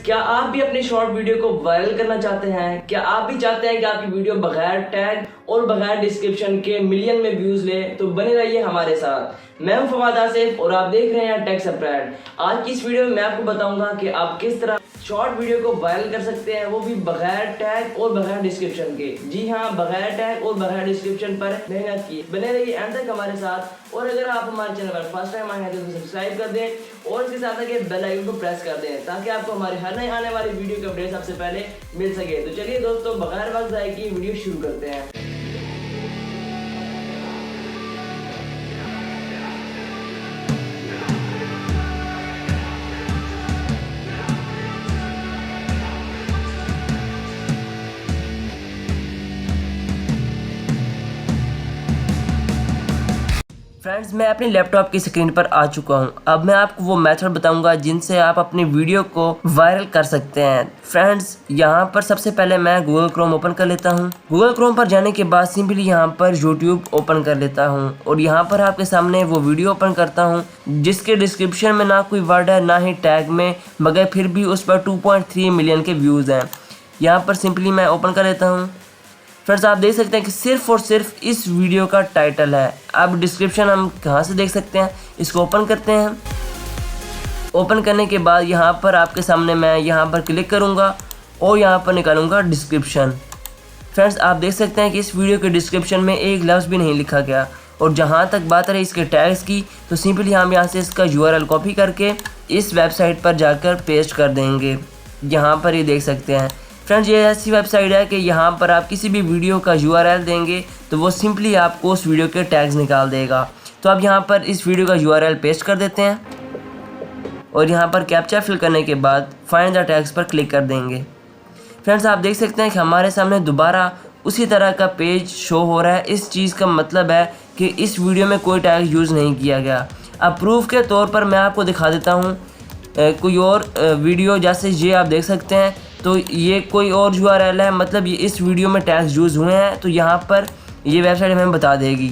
क्या आप भी अपनी शॉर्ट वीडियो को वायरल करना चाहते हैं? क्या आप भी चाहते हैं कि आपकी वीडियो बगैर टैग और बगैर डिस्क्रिप्शन के मिलियन में व्यूज ले? तो बने रहिए हमारे साथ। मैं हूं फवाद आसिफ और आप देख रहे हैं टेक स्प्रेड। आज की इस वीडियो में मैं आपको बताऊंगा कि आप किस तरह शॉर्ट वीडियो को वायरल कर सकते हैं, वो भी बगैर टैग और बगैर डिस्क्रिप्शन के। जी हाँ, बगैर टैग और बगैर डिस्क्रिप्शन पर मेहनत की। बने रहिए एंड तक हमारे साथ। और अगर आप हमारे चैनल पर फर्स्ट टाइम आए हैं तो सब्सक्राइब कर दें और इसके साथ आगे बेल आइकन को प्रेस कर दें ताकि आपको हमारे हर नए आने वाली वीडियो के अपडेट सबसे पहले मिल सके। तो चलिए दोस्तों, बगैर वक्त ज़ाया किए वीडियो शुरू करते हैं। फ्रेंड्स, मैं अपने लैपटॉप की स्क्रीन पर आ चुका हूं। अब मैं आपको वो मेथड बताऊंगा जिनसे आप अपनी वीडियो को वायरल कर सकते हैं। फ्रेंड्स, यहां पर सबसे पहले मैं गूगल क्रोम ओपन कर लेता हूं। गूगल क्रोम पर जाने के बाद सिंपली यहां पर यूट्यूब ओपन कर लेता हूं और यहां पर आपके सामने वो वीडियो ओपन करता हूं जिसके डिस्क्रिप्शन में ना कोई वर्ड है ना ही टैग में, मगर फिर भी उस पर 2.3 मिलियन के व्यूज़ हैं। यहाँ पर सिंपली मैं ओपन कर लेता हूँ। फ्रेंड्स, आप देख सकते हैं कि सिर्फ और सिर्फ इस वीडियो का टाइटल है। अब डिस्क्रिप्शन हम कहाँ से देख सकते हैं, इसको ओपन करते हैं। ओपन करने के बाद यहाँ पर आपके सामने मैं यहाँ पर क्लिक करूँगा और यहाँ पर निकालूंगा डिस्क्रिप्शन। फ्रेंड्स, आप देख सकते हैं कि इस वीडियो के डिस्क्रिप्शन में एक लफ्ज़ भी नहीं लिखा गया। और जहाँ तक बात रही इसके टैग्स की, तो सिंपली हम यहाँ से इसका URL कॉपी करके इस वेबसाइट पर जाकर पेस्ट कर देंगे। यहाँ पर ये देख सकते हैं। फ्रेंड्स, ये ऐसी वेबसाइट है कि यहाँ पर आप किसी भी वीडियो का URL देंगे तो वो सिंपली आपको उस वीडियो के टैग्स निकाल देगा। तो अब यहाँ पर इस वीडियो का URL पेस्ट कर देते हैं और यहाँ पर कैप्चा फिल करने के बाद फाइंड द टैग्स पर क्लिक कर देंगे। फ्रेंड्स, आप देख सकते हैं कि हमारे सामने दोबारा उसी तरह का पेज शो हो रहा है। इस चीज़ का मतलब है कि इस वीडियो में कोई टैग यूज़ नहीं किया गया। अब प्रूफ के तौर पर मैं आपको दिखा देता हूँ कोई और वीडियो, जैसे ये आप देख सकते हैं। तो ये कोई और URL है, मतलब ये इस वीडियो में टैग्स यूज़ हुए हैं, तो यहाँ पर ये वेबसाइट हमें बता देगी।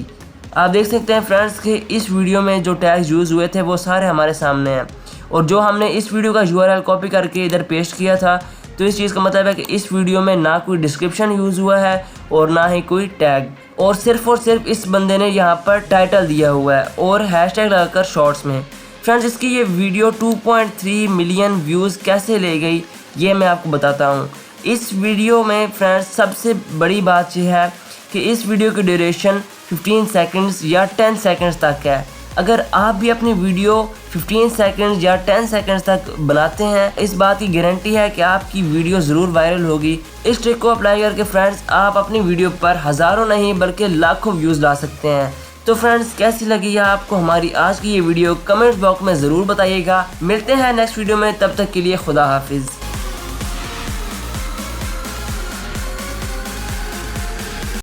आप देख सकते हैं फ्रेंड्स कि इस वीडियो में जो टैग्स यूज़ हुए थे वो सारे हमारे सामने हैं। और जो हमने इस वीडियो का URL कॉपी करके इधर पेस्ट किया था, तो इस चीज़ का मतलब है कि इस वीडियो में ना कोई डिस्क्रिप्शन यूज़ हुआ है और ना ही कोई टैग, और सिर्फ इस बंदे ने यहाँ पर टाइटल दिया हुआ है और हैशटैग लगाकर शॉर्ट्स में। फ्रेंड्स, इसकी ये वीडियो 2.3 मिलियन व्यूज़ कैसे ले गई ये मैं आपको बताता हूँ। इस वीडियो में फ्रेंड्स सबसे बड़ी बात यह है कि इस वीडियो की ड्यूरेशन 15 सेकंड्स या 10 सेकंड्स तक है। अगर आप भी अपनी वीडियो 15 सेकंड्स या 10 सेकंड्स तक बनाते हैं, इस बात की गारंटी है कि आपकी वीडियो ज़रूर वायरल होगी। इस ट्रिक को अप्लाई करके फ्रेंड्स आप अपनी वीडियो पर हज़ारों नहीं बल्कि लाखों व्यूज़ ला सकते हैं। तो फ्रेंड्स, कैसी लगी है आपको हमारी आज की ये वीडियो? कमेंट बॉक्स में ज़रूर बताइएगा। मिलते हैं नेक्स्ट वीडियो में, तब तक के लिए खुदा हाफिज़।